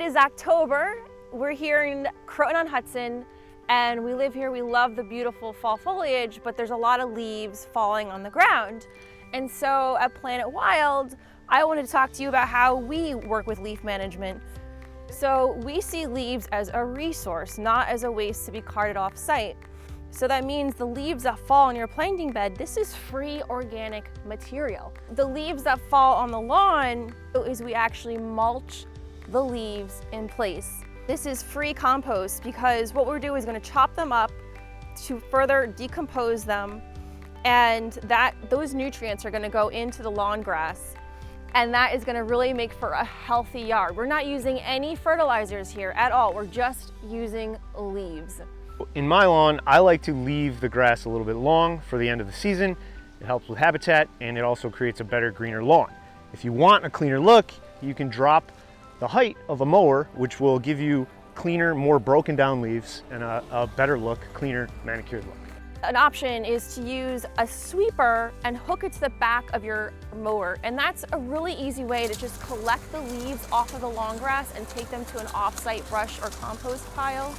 is October. We're here in Croton-on-Hudson, and we live here. We love the beautiful fall foliage, but there's a lot of leaves falling on the ground. And so at Planet Wild, I wanted to talk to you about how we work with leaf management. So we see leaves as a resource, not as a waste to be carted off site. So that means the leaves that fall on your planting bed, this is free organic material. The leaves that fall on the lawn is we actually mulch the leaves in place. This is free compost because what we're doing is going to chop them up to further decompose them, and those nutrients are going to go into the lawn grass, and that is going to really make for a healthy yard. We're not using any fertilizers here at all. We're just using leaves. In my lawn, I like to leave the grass a little bit long for the end of the season. It helps with habitat, and it also creates a better, greener lawn. If you want a cleaner look, you can drop the height of a mower, which will give you cleaner, more broken down leaves and a better look, cleaner, manicured look. An option is to use a sweeper and hook it to the back of your mower. And that's a really easy way to just collect the leaves off of the lawn grass and take them to an off-site brush or compost pile.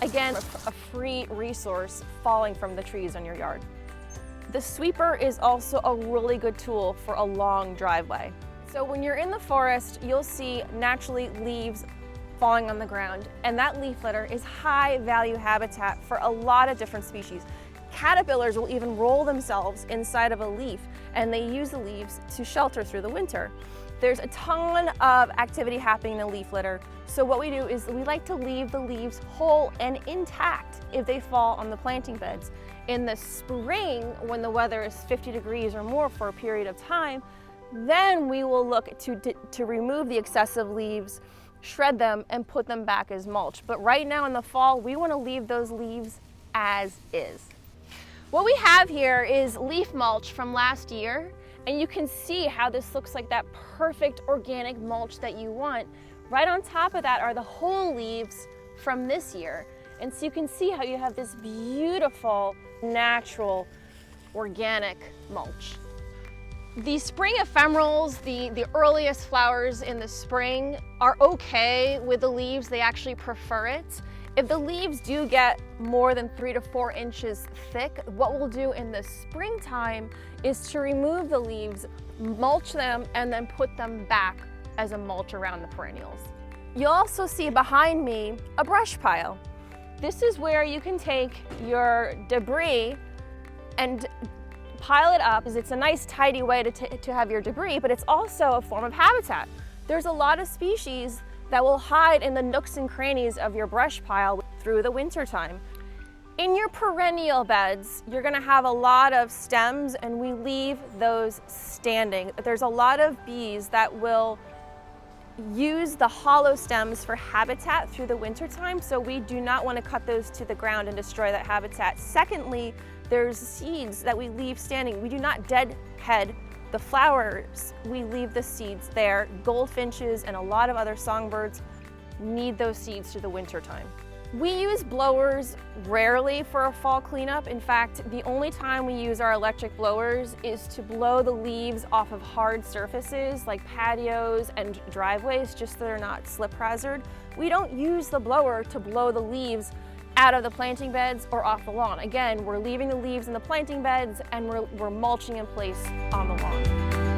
Again, a free resource falling from the trees on your yard. The sweeper is also a really good tool for a long driveway. So when you're in the forest, you'll see naturally leaves falling on the ground, and that leaf litter is high value habitat for a lot of different species. Caterpillars will even roll themselves inside of a leaf, and they use the leaves to shelter through the winter. There's a ton of activity happening in the leaf litter. So what we do is we like to leave the leaves whole and intact if they fall on the planting beds. In the spring, when the weather is 50 degrees or more for a period of time, then we will look to remove the excessive leaves, shred them, and put them back as mulch. But right now in the fall, we want to leave those leaves as is. What we have here is leaf mulch from last year, and you can see how this looks like that perfect organic mulch that you want. Right on top of that are the whole leaves from this year. And so you can see how you have this beautiful, natural, organic mulch. The spring ephemerals, the earliest flowers in the spring, are okay with the leaves. They actually prefer it. If the leaves do get more than 3 to 4 inches thick, what we'll do in the springtime is to remove the leaves, mulch them, and then put them back as a mulch around the perennials. You'll also see behind me a brush pile. This is where you can take your debris and pile it up. It's a nice tidy way to have your debris, but it's also a form of habitat. There's a lot of species that will hide in the nooks and crannies of your brush pile through the winter time. In your perennial beds, you're gonna have a lot of stems, and we leave those standing. There's a lot of bees that will use the hollow stems for habitat through the winter time, so we do not want to cut those to the ground and destroy that habitat. Secondly, there's seeds that we leave standing. We do not deadhead the flowers. We leave the seeds there. Goldfinches and a lot of other songbirds need those seeds through the winter time. We use blowers rarely for a fall cleanup. In fact, the only time we use our electric blowers is to blow the leaves off of hard surfaces like patios and driveways, just so they're not slip hazard. We don't use the blower to blow the leaves out of the planting beds or off the lawn. Again, we're leaving the leaves in the planting beds, and we're mulching in place on the lawn.